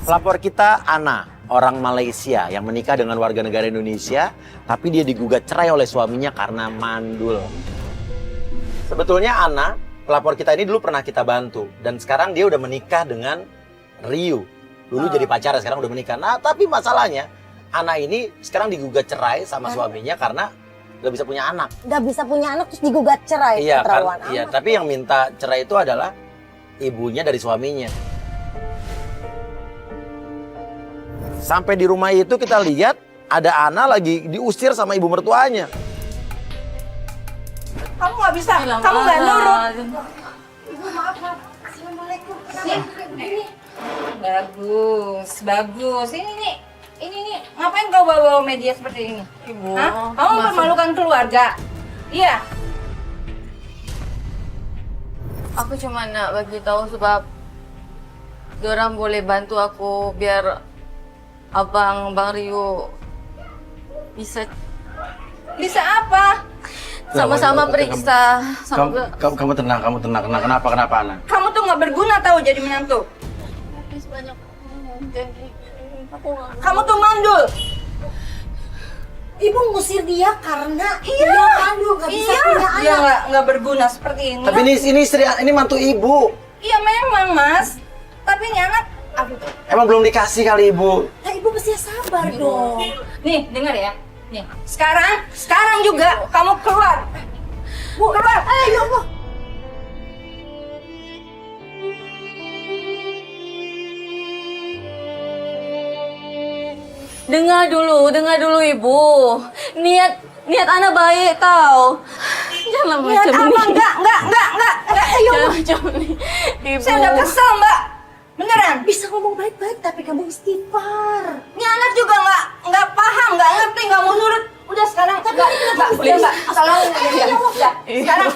Pelapor kita Ana, orang Malaysia yang menikah dengan warga negara Indonesia, tapi dia digugat cerai oleh suaminya karena mandul. Sebetulnya Ana, pelapor kita ini dulu pernah kita bantu, dan sekarang dia udah menikah dengan Ryu. Dulu jadi pacar, sekarang udah menikah. Nah, tapi masalahnya Ana ini sekarang digugat cerai sama suaminya karena gak bisa punya anak. Gak bisa punya anak terus digugat cerai. Iya, keterlaluan iya. amat. Tapi yang minta cerai itu adalah ibunya dari suaminya. Sampai di rumah itu kita lihat ada Ana lagi diusir sama ibu mertuanya. Kamu nggak bisa, kamu nggak nurut. Ibu maaf, maaf. Assalamualaikum. Ini bagus, bagus. Ini nih, ngapain kau bawa media seperti ini? Ibu, Hah? Kamu mempermalukan keluarga? Iya. aku cuma nak bagi tahu sebab dorang boleh bantu aku biar Bang Rio bisa apa? sama-sama periksa. Kamu tenang, kenapa Ana? Kamu tuh nggak berguna tahu jadi menantu. Kamu tuh mandul. Ibu ngusir dia karena dia mandul, gak bisa punya Dia anak. nggak berguna seperti ini. Tapi ini istri, ini mantu ibu. Iya memang mas. Tapi ini anak. Emang belum dikasih kali ibu. Nah, ibu mesti sabar dong. Nih dengar ya. Nih sekarang juga kamu keluar. Bu, Keluar. ya Allah. Dengar dulu Ibu. Niat Ana baik tau. Jangan Lihat macam apa? ini. Enggak. Jangan macam ini. Ibu. Saya udah kesel mbak. Beneran. Bisa ngomong baik-baik tapi kamu istighfar. Ini anak juga nggak paham, nggak ngerti, nggak mau nurut. Udah sekarang mbak, boleh mbak. Tolong ya. Sekarang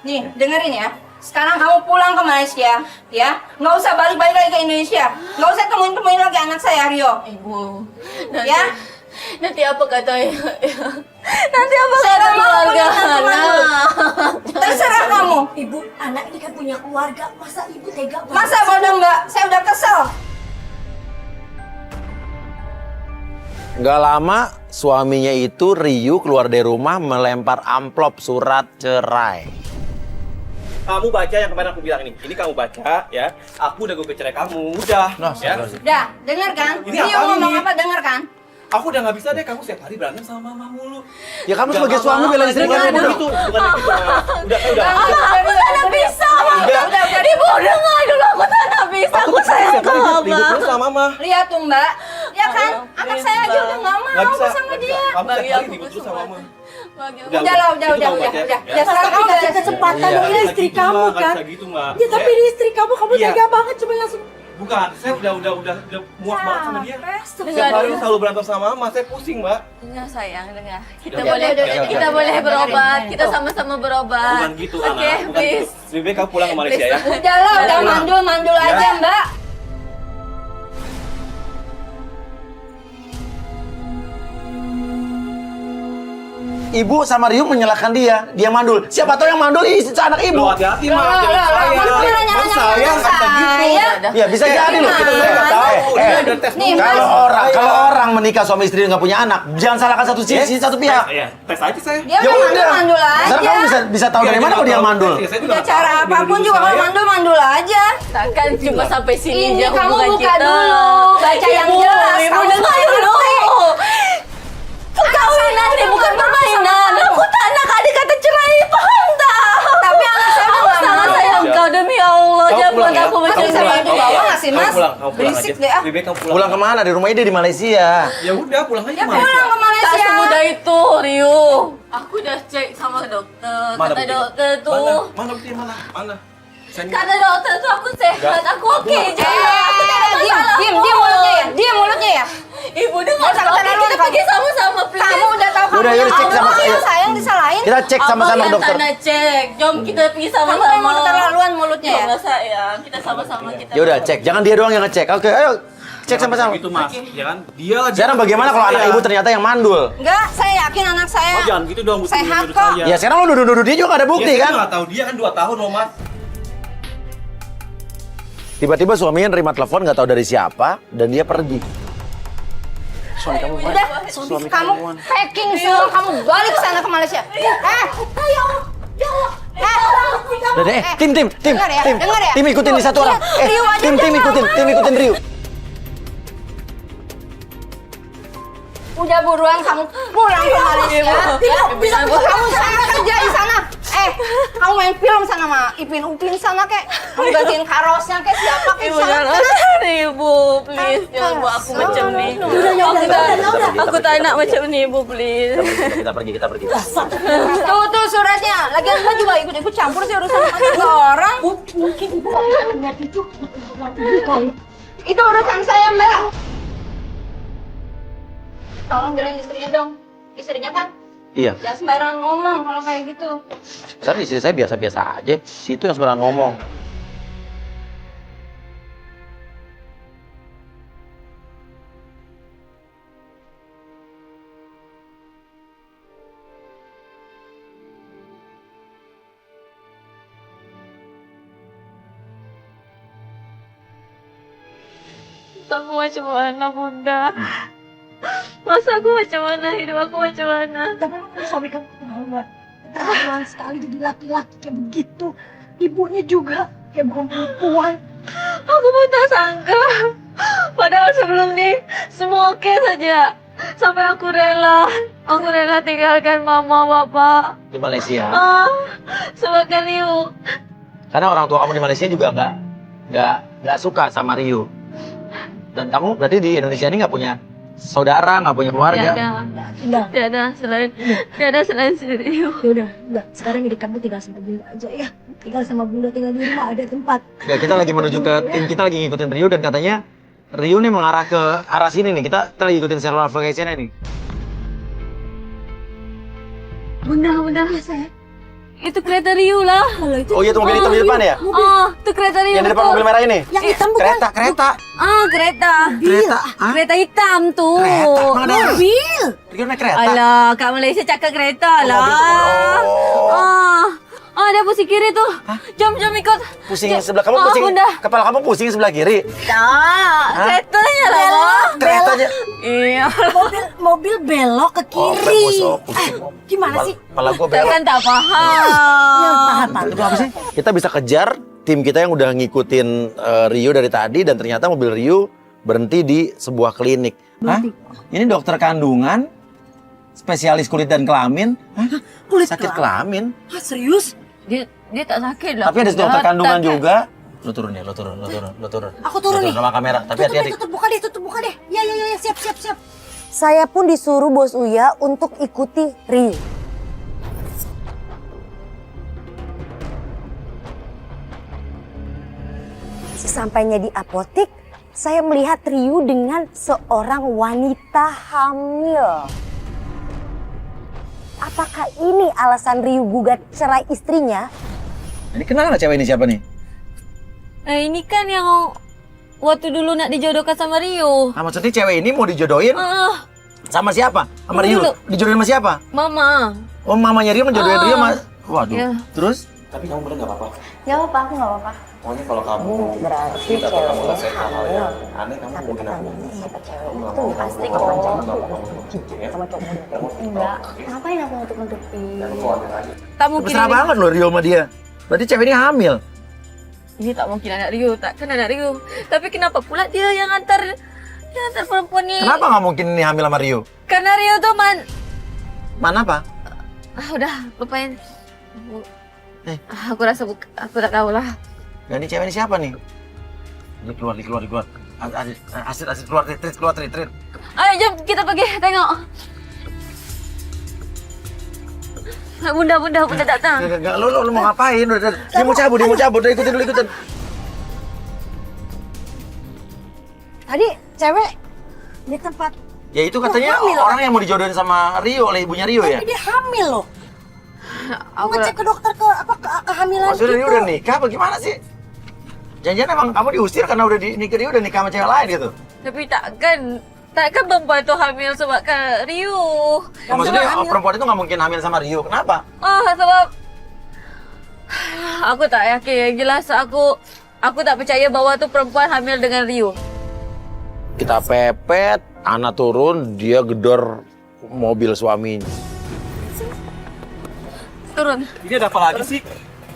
nih dengerin ya. Sekarang kamu pulang ke Malaysia, ya. Nggak usah balik-balik lagi ke Indonesia. Nggak usah temuin lagi anak saya Rio. Ibu. Ya. Nanti apa kata ya? Nanti apa Saya kata nggak mau keluarga punya anak Ana? Terserah kamu. Ibu, anak ini kan punya keluarga. Masa ibu tega banget? Masa bodoh mbak? Saya udah kesel. Nggak lama suaminya itu Ryu keluar dari rumah melempar amplop surat cerai. Kamu baca yang kemarin aku bilang ini kamu baca ya. Aku udah gugat cerai kamu, udah. Ya. Udah, dengar kan? Ini Rio apaan ngomong ini? apa? Dengar kan? Aku udah nggak bisa deh, kamu setiap hari berantem sama mama mulu. Ya kamu Udah, sebagai Mama. suami bela istri Bukan kamu. gitu, bukan gitu. Udah. Aku tak bisa. Udah. Ibu dengar dulu, aku tak bisa. Aku sayang setiap hari sama ribut terus sama mama. Lihat tuh mbak, ya kan? Anak saya aja udah nggak Nggak mau bisa. sama dia. Kamu Bagi setiap hari aku ribut terus sama mama. Udah lah, itu kamu baca, ya. Ya, sekarang kamu kasih udah kesempatan Iya, dong, ini nggak istri gitu, kamu Ma, nggak kan? bisa gitu, Ma. Ya tapi ini istri kamu Iya. tega banget cuma langsung. Bukan, saya udah muak banget sama dia. Dengar Setiap hari dulu. selalu berantem sama mama, saya pusing, Mbak. Dengar sayang, dengar. Kita Udah, boleh udah. kita boleh berobat. Kita sama-sama berobat. Bukan gitu, Ana. Oke, Bukan please. gitu. Lebih baik kamu pulang ke Malaysia ya. Udah lah, udah mandul Ya. aja mbak. Ibu sama Ryu menyalahkan dia mandul. Siapa tahu yang mandul istri anak ibu. Loh, hati-hati, Ma. Jangan saya. Mas saya nggak kata gitu. Ya bisa jadi loh. Kita saya nggak tahu. Udah tes Nih, dulu. Kalau orang menikah suami istri nggak punya anak, jangan salahkan satu sisi satu pihak. Iya, tes aja saya. Dia Ya udah udah. mandul aja. Sekarang kamu bisa tahu dari mana kalau dia mandul. Iya, saya juga Udah nggak cara tahu. apapun Dia juga nuduh kalau saya. mandul aja. Takkan cuma sampai sini Ini aja kamu hubungan buka kita. dulu, baca yang jelas. Ibu Kamu dengar supaya dulu. ngerti. Perkawinan ini bukan permainan. Aku tak nak adik kata cerai, paham tak? Tapi anak saya Aku nggak sangat mau. sayang kau demi Allah. Kamu Jangan pulang buat ya. aku Kamu macam Bisa pulang. ini. bantu bawa nggak sih Kamu mas? pulang aja. Berisik deh ah. Lebih baik kamu pulang. Pulang kemana? Di rumah dia di Malaysia. Ya udah, pulang aja Ya ke pulang Malaysia. ke Tak Malaysia. semudah itu, Rio. Aku dah cek sama dokter. Mana Kata bukti? dokter tuh. Mana bukti mana? Saya Kata dokter tuh aku sehat, aku oke je. Aku tak ada Diam masalah. mulutnya ya, diam mulutnya ya. Ibu dengar, Nggak usah oke, keterlaluan kita kamu. pergi sama-sama, please. Kamu udah tahu kamu Udah, yuk, cek sama yang saya. sayang disalahin. Kita cek sama-sama Abang yang dokter. tak nak cek. Jom kita pergi Kamu sama-sama. memang keterlaluan mulutnya ya. Jangan sayang, kita sama-sama kita. Ya udah cek, jangan dia doang yang ngecek. Oke, ayo cek sama-sama. Gitu mas, ya kan? Dia lagi. Sekarang bagaimana kalau anak ibu ternyata yang mandul? Enggak, saya yakin anak saya. Oh, jangan gitu dong, Sehat nuduh kok. saya. Ya sekarang lo nuduh-nuduh dia juga nggak ada bukti Ya, saya kan? nggak tahu dia kan 2 tahun loh mas. Tiba-tiba suaminya nerima telepon nggak tahu dari siapa dan dia pergi. Suami kamu mana? Udah, kamu packing semua, kamu balik ke sana ke Malaysia. Udah deh, tim, Dengar ya, dengar ya. tim ikutin di satu orang. Rio aja tim ikutin Rio. Udah buruan kamu pulang ke Malaysia. Kamu sana kerja di sana. Kamu main film sana sama Upin sana kek. Kamu gantiin karosnya kek siapa kek Ibu sana. jangan Ibu, please jangan buat aku macam ni. Aku tak nak macam ni Ibu, please. Kita pergi. Tuh suratnya. Lagian lo juga ikut campur sih urusan sama orang. Mungkin ibu nggak lihat itu. Itu urusan saya, Mbak. Tolong bilangin istrinya dong. Istrinya kan Iya. jangan sembarangan ngomong kalau kayak gitu. Sekarang istri saya biasa-biasa aja. Situ yang sebenarnya ngomong. Aku macam mana Bunda? Masa aku macam mana? Hidup aku macam mana? Tapi suami kamu keterlaluan sekali jadi laki-laki kayak begitu. Ibunya juga kayak perempuan. Aku pun tak sangka. Padahal sebelum ni semua okey saja. Sampai aku rela tinggalkan mama, bapa. Di Malaysia. Sebabkan Rio. Karena orang tua kamu di Malaysia juga nggak suka sama Rio. Dan kamu berarti di Indonesia ini nggak punya saudara, nggak punya keluarga. Tiada selain si Rio. Yaudah, enggak. Sekarang jadi kamu tinggal sama Bunda aja ya. Tinggal sama Bunda, tinggal di rumah, ada tempat. Ya, kita lagi menuju ke tim, kita lagi ngikutin Rio dan katanya Rio nih mengarah ke arah sini nih. Kita lagi ikutin cellular location-nya nih. Bunda. Ya, saya. Itu kereta Rio lah. Kalau itu Oh iya, itu mobil hitam di depan ya? Itu kereta Rio. Yang di depan betul. mobil merah ini? yang hitam bukan? Kereta. Kereta. Kereta. Hah? Kereta hitam tu. Kereta? Emang ada orang? Mobil. Rio naik kereta? Alah, kat Malaysia cakap kereta lah. mobil tu. Dia pusing kiri tu. Jom ikut. Pusing sebelah kamu pusing. Bunda. Kepala kamu pusing sebelah kiri. Tak, keretanya lah. Wak. Keretanya. Iya. Mobil belok ke kiri. Pusing. Gimana sih? Kepala gua belok. Kan tak faham. Paham. Itu apa sih? Kita bisa kejar tim kita yang udah ngikutin Rio dari tadi dan ternyata mobil Rio berhenti di sebuah klinik. Hah? Ini dokter kandungan, spesialis kulit dan kelamin. Hah? Kulit Sakit kelamin. Ah, serius? Dia tak sakit lah. Tapi ada dokter kandungan Tak- juga. Lu turun ya, lu turun. Aku turun nih. Sama kamera, tapi hati-hati. Tutup buka deh. Ya, siap. Saya pun disuruh Bos Uya untuk ikuti Rio. Sesampainya di apotek, saya melihat Rio dengan seorang wanita hamil. Apakah ini alasan Rio gugat cerai istrinya? Ini kenal nggak cewek ini siapa nih? Ini kan yang waktu dulu nak dijodohkan sama Rio. Nah, maksudnya cewek ini mau dijodohin sama siapa? Sama Rio? Dulu. Dijodohin sama siapa? Mama. Oh, mamanya Rio menjodohin Rio mas. Waduh. Iya. Terus? Tapi kamu bener nggak apa-apa. Gak apa-apa, aku gak apa-apa. Pokoknya kalau kamu Berarti minta atau kamu ceweknya rasa hal yang aneh, kamu mungkin aku. itu pasti Kamu kok. ya. Enggak, ngapain aku nutup-nutupi? Kamu khawatir aja. Tak mungkin. Mesra banget loh Rio sama dia. Berarti cewek ini hamil. Ini tak mungkin anak Rio, takkan anak Rio. Tapi kenapa pula dia yang antar perempuan ni? Kenapa nggak mungkin ini hamil sama Rio? Karena Rio tu Mana apa? udah lupain. Eh. Aku rasa aku tak tahu lah. Dan ini cewek ini siapa nih? Ini keluar. Asid keluar, retreat. Ayo jom kita pergi tengok. Bunda datang. Enggak, lu mau ngapain? Dia mau cabut, udah ikutin. Tadi cewek di tempat, Ya itu katanya hamil. orang yang mau dijodohin sama Rio oleh ibunya Rio ya? tapi dia hamil loh. Mau ngecek ke dokter kehamilan Maksudnya gitu. Rio udah nikah apa gimana sih? Jangan-jangan emang kamu diusir karena udah nikah Rio udah nikah sama cewek lain gitu? Tapi takkan perempuan tu hamil sebabkan Rio. Maksudnya perempuan itu nggak mungkin hamil sama Rio, kenapa? Sebab aku tak yakin. Yang jelas aku Aku tak percaya bahwa tuh perempuan hamil dengan Rio. Kita pepet, Ana turun, dia gedor mobil suaminya. Turun. Ini ada apa lagi sih?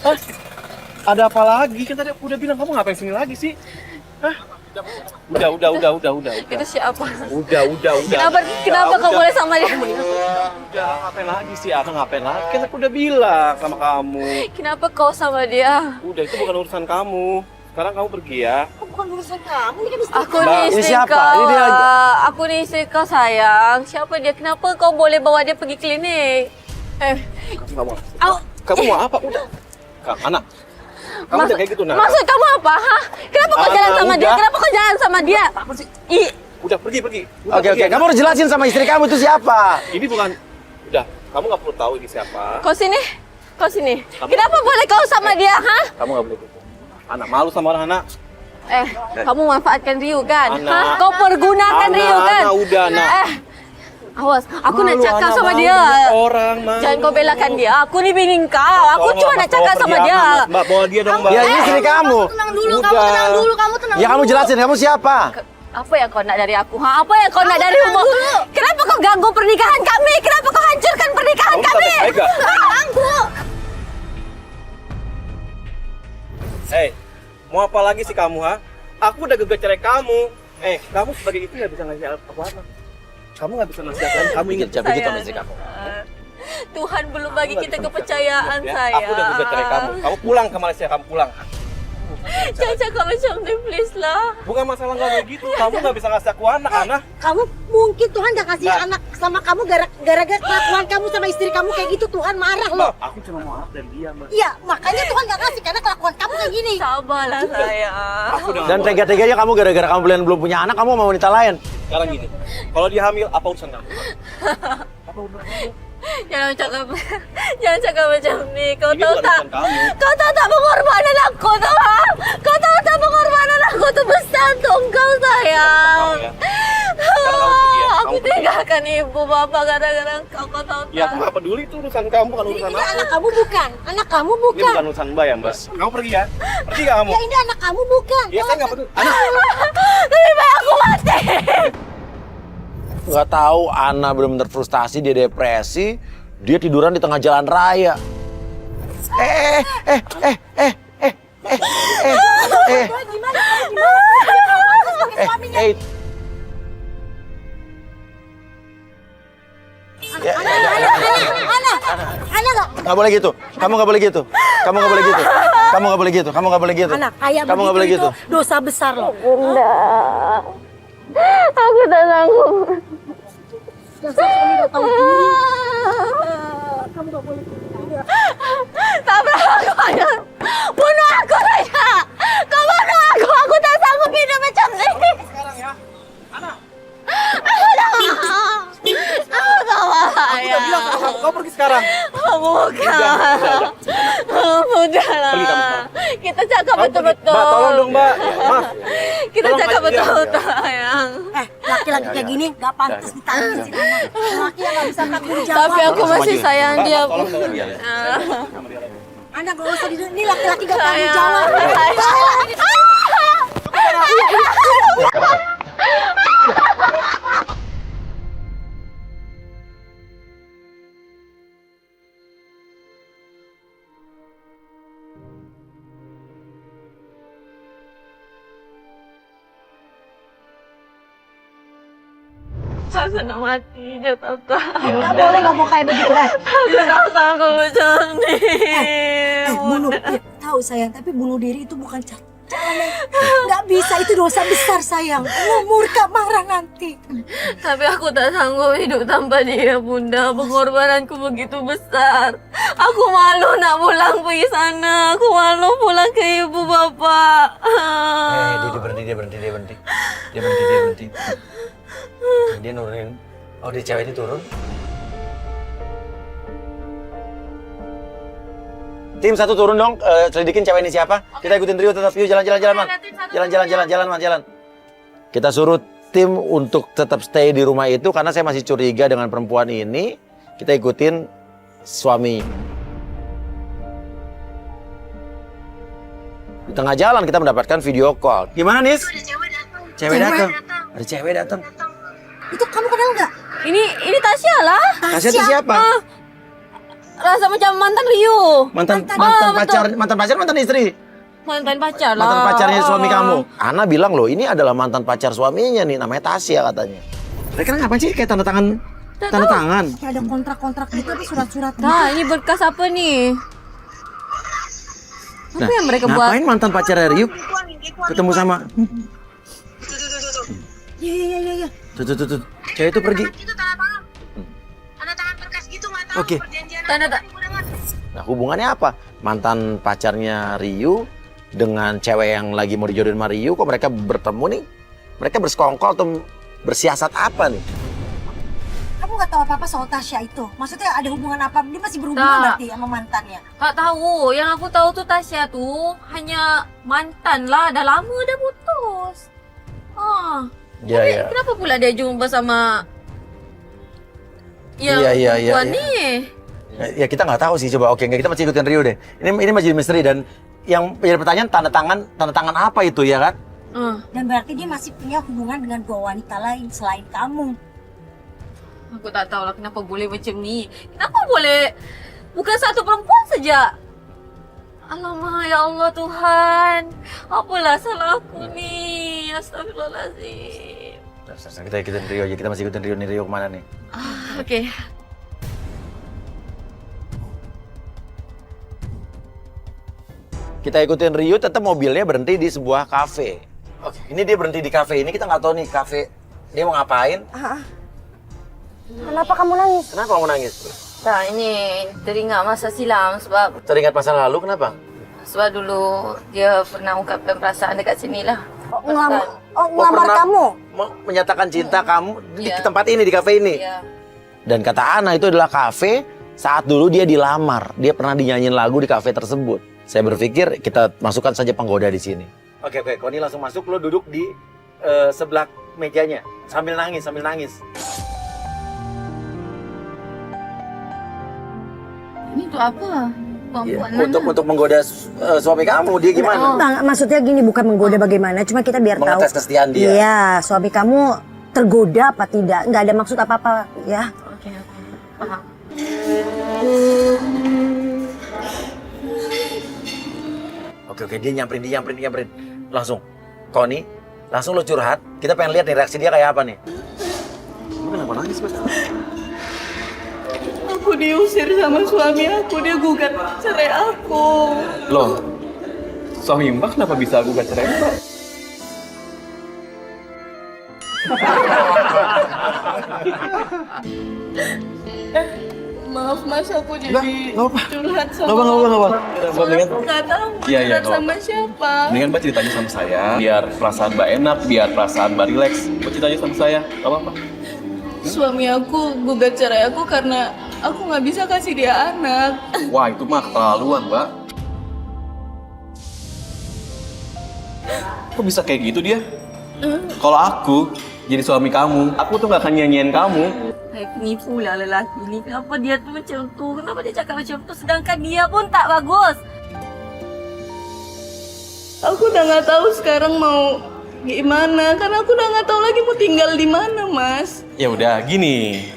Hah? Ada apa lagi? Kan tadi aku udah bilang kamu ngapain sini lagi sih? Hah? Udah. Itu siapa? Udah. Kenapa kau boleh sama dia? Udah, ngapain lagi sih? Aku ngapain lagi? Kan aku udah bilang sama kamu. Kenapa kau sama dia? Udah, itu bukan urusan kamu. Sekarang kamu pergi ya. Bukan urusan kamu, ini kan istri Aku Mbak, nih ini istri siapa? kau. Ini dia lagi. Aku nih istri kau sayang. Siapa dia? Kenapa kau boleh bawa dia pergi klinik? Kamu mau apa? Udah. Anak. Kamu udah kayak gitu, nah. Maksud kamu apa? Hah? Kenapa kau jalan sama dia? udah. Kenapa kau jalan sama dia? Apa sih? Ih, Udah pergi. Oke, kamu harus jelasin sama istri kamu itu siapa. Ini bukan. Udah, kamu nggak perlu tahu ini siapa. kau sini. Kenapa boleh kau sama dia? Hah? Kamu nggak boleh gitu. Anak malu sama orang anak. Kamu manfaatkan Rio kan? Anak. Hah? Kau pergunakan Rio kan? Anak, udah, anak. Awas, aku nak Malu, cakap anak, sama malu dia. banyak orang, malu. Jangan kau belakan dia. Aku ni bini kau. Aku Tolong, cuma Mbak, nak cakap bawa sama pergi dia. anak, Mbak, bawa dia dong, Mbak. Ya ini istri kamu. Tenang dulu, Udah. kamu tenang dulu, kamu tenang Ya kamu jelasin kamu siapa. Apa yang kau nak dari aku? Ha? Apa yang kau nak dari rumah? Kenapa kau ganggu pernikahan kami? Kenapa kau hancurkan pernikahan Kamu kami? sampai baik gak? Ganggu. Mau apa lagi sih kamu, ha? Aku udah gugat cerai kamu. Kamu sebagai istri nggak bisa ngasih apa-apa. Kamu nggak bisa ngasih apa-apa. Kamu ingin Jangan begitu sama istri kamu. Tuhan belum bagi kita kepercayaan, ya? sayang. Aku udah gugat cerai kamu. Kamu pulang ke Malaysia, kamu pulang. Jangan cakap macam ni, please lah. Bukan masalah nggak kayak gitu. Kamu nggak bisa ngasih aku anak. Kamu mungkin Tuhan gak kasih anak sama kamu gara-gara kelakuan kamu sama istri kamu kayak gitu, Tuhan marah loh. Mbak, aku cuma mau anak dari dia, Mbak. Iya, makanya Tuhan gak kasih karena kelakuan kamu kayak gini. Sabarlah, sayang. Aku udah Dan nggak mau. tega-teganya kamu gara-gara kamu belum punya anak, kamu mau wanita lain. Sekarang gini, kalau dia hamil, apa urusan kamu? Apa urusan kamu? Jangan cakap macam ni. Kau Ini tahu bukan tak? urusan kamu. Kau tahu tak pengorbanan aku tu, ha? Kau tahu tak pengorbanan aku tu besar untuk kau, sayang. Kamu ya. Sekarang kamu pergi ya. Aku Kamu pergi. tinggalkan ibu bapa gara-gara kau tahu Ya, tak? aku nggak peduli itu urusan kamu, bukan urusan Ini aku. anak kamu bukan, anak kamu Ini bukan. bukan urusan Mbak ya, Mbak. Kamu pergi ya. Pergi nggak kamu? Ya ini anak kamu bukan. Ya, saya nggak peduli. Anak. Lebih baik aku mati. Nggak tahu Ana benar-benar frustasi, dia depresi, dia tiduran di tengah jalan raya. Gimana? Anak gak? Nggak boleh gitu. Kamu nggak boleh gitu. Kamu nggak boleh gitu. Kamu nggak boleh gitu. Kamu nggak boleh gitu. Anak kayak Kamu nggak boleh begitu gitu. itu dosa besar loh. Bunda, aku tak sanggup. Dosa kamu gak tahu diri. Tabrak aku aja. Bunuh aku saja. Kau bunuh aku tak sanggup hidup macam ni. Sekarang ya. Anak. Aku tak mau. Aku tak mau, Aku udah bilang sama kamu, kau pergi sekarang. Bukan. Sudahlah. Pergi kamu. Kita cakap Kamu pergi. betul-betul. Mbak, tolong dong, Mbak. Maaf. Kita Tolong cakap kasih dia. betul-betul, sayang. Laki-laki kayak gini gak pantas ditangisin anak. Laki yang gak bisa tanggung jawab. Tapi aku masih sayang Mbak, dia. tolong dong dia. Anak gak usah ini laki-laki gak tanggung jawab. Saya nak mati je, Tata. Gak boleh ngomong kayak begitu kan. Aku tak sanggup macam ni. Bunuh, ya, tahu sayang, tapi bunuh diri itu bukan cara yang nggak bisa, itu dosa besar sayang. Murka marah nanti. Tapi aku tak sanggup hidup tanpa dia, Bunda. Pengorbananku begitu besar. Aku malu nak pulang pergi sana. Aku malu pulang ke ibu bapa. Dia berhenti. Dia nurunin. Oh, dia cewek ini turun. Tim satu turun dong, selidikin cewek ini siapa. Kita ikutin Rio tetap. Yuk jalan, Man. Jalan. Kita suruh tim untuk tetap stay di rumah itu karena saya masih curiga dengan perempuan ini. Kita ikutin suami. Di tengah jalan kita mendapatkan video call. Gimana, Nis? Cewek datang. Ada cewek datang. Itu kamu kenal nggak? Ini Tasya lah. Tasya itu siapa? Rasa macam mantan Rio. Mantan pacar, mantan istri. Mantan pacar lah. Mantan pacarnya suami kamu. Ana bilang loh, ini adalah mantan pacar suaminya nih, namanya Tasya katanya. Mereka ngapain sih kayak tanda tangan? Kayak ada kontrak-kontrak gitu, ada surat-surat gitu. Nah, ini berkas apa nih? Apa yang mereka buat? Ngapain mantan pacarnya Rio ketemu sama? Iya. Tuh. Cewek itu pergi. Itu tanda tangan. Tanda tangan berkas gitu nggak tahu Oke. perjanjian Tanda apa ibu dengar. Nah, hubungannya apa? Mantan pacarnya Rio dengan cewek yang lagi mau dijodohin sama Rio, kok mereka bertemu nih? Mereka bersekongkol atau bersiasat apa nih? Kamu nggak tahu apa-apa soal Tasya itu? Maksudnya ada hubungan apa? Dia masih berhubungan Tak. berarti sama mantannya? Gak tahu. Yang aku tahu tuh Tasya tuh hanya mantan lah. Dah lama dah putus. Iya. Kenapa pula dia jumpa sama yang Iya. perempuan nih? Ya kita nggak tahu sih, coba oke, kita masih ikutin Rio deh. Ini masih misteri dan yang jadi pertanyaan tanda tangan apa itu ya kan? Dan berarti dia masih punya hubungan dengan dua wanita lain selain kamu. Aku tak tahu lah kenapa boleh macam ni. Kenapa boleh bukan satu perempuan saja? Alamak, ya Allah Tuhan. Apalah salah aku ni? Astagfirullahaladzim. Kita ikutin Rio aja, kita masih ikutin Rio nih. Rio kemana nih? Okey. Kita ikutin Rio, tetap mobilnya berhenti di sebuah kafe. Oke, ini dia berhenti di kafe ini, kita nggak tahu nih kafe dia mau ngapain. Kenapa kamu nangis? Kenapa kamu nangis? Tak, ini teringat masa silam sebab Teringat masa lalu, kenapa? dulu dia pernah ungkapkan perasaan dekat sini lah. Ngelamar pernah kamu? Menyatakan cinta kamu di Iya. tempat ini, di kafe ini. Ya. Dan kata Ana itu adalah kafe saat dulu dia dilamar. Dia pernah dinyanyiin lagu di kafe tersebut. Saya berpikir kita masukkan saja penggoda di sini. Oke, Koni langsung masuk, lo duduk di sebelah mejanya sambil nangis. Ini untuk apa? Perempuan Untuk menggoda suami kamu, dia gimana? Maksudnya gini, bukan menggoda bagaimana, cuma kita biar tahu. Mengetes kesetiaan dia. Iya, suami kamu tergoda apa tidak? Nggak ada maksud apa-apa ya. Okey, paham. Oke, dia nyamperin. Langsung, Koni, langsung lo curhat. Kita pengen lihat nih reaksi dia kayak apa nih. Kamu kenapa nangis, Mas? Aku diusir sama suami aku, dia gugat cerai aku. Loh, suami Mbak kenapa bisa gugat cerai Mbak? Maaf mas, aku jadi Nggak apa-apa. curhat sama Nggak apa. Soalnya aku nggak tahu Iya, curhat nggak sama siapa. Mendingan Mbak ceritanya sama saya, biar perasaan Mbak enak, biar perasaan Mbak rileks. Mbak ceritanya sama saya, gak apa-apa. Suami aku gugat cerai aku karena aku nggak bisa kasih dia anak. Wah, itu mah keterlaluan, Mbak. Kok bisa kayak gitu dia? Kalau aku jadi suami kamu, aku tuh gak akan nyanyiin kamu. Nipu lah lelaki ni. Kenapa dia tu macam tu? Kenapa dia cakap macam tu? Sedangkan dia pun tak bagus. Aku udah nggak tahu sekarang mau gimana, karena aku udah nggak tahu lagi mau tinggal di mana mas. Ya udah, gini.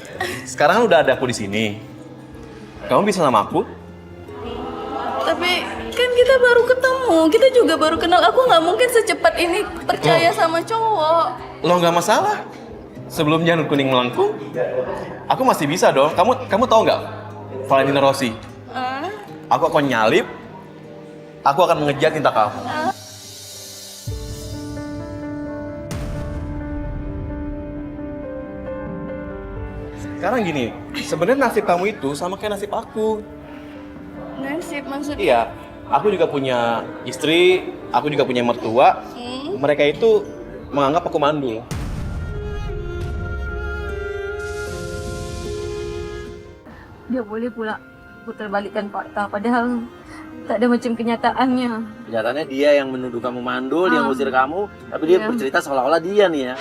Sekarang kan udah ada aku di sini. Kamu bisa sama aku? Tapi kan kita baru ketemu, kita juga baru kenal. Aku nggak mungkin secepat ini percaya sama cowok. Lo nggak masalah. Sebelum janur kuning melengkung, aku masih bisa dong. Kamu tahu nggak Valentino Rossi? Aku akan nyalip. Aku akan mengejar cinta kamu. Sekarang gini, sebenarnya nasib kamu itu sama kayak nasib aku. Nasib maksudnya? Iya, aku juga punya istri, aku juga punya mertua. Mereka itu menganggap aku mandul. Dia boleh pula putar balikkan fakta. Padahal tak ada macam kenyataannya. Kenyataannya dia yang menuduh kamu mandul, dia ngusir kamu, tapi dia Iya. bercerita seolah-olah dia nih ya.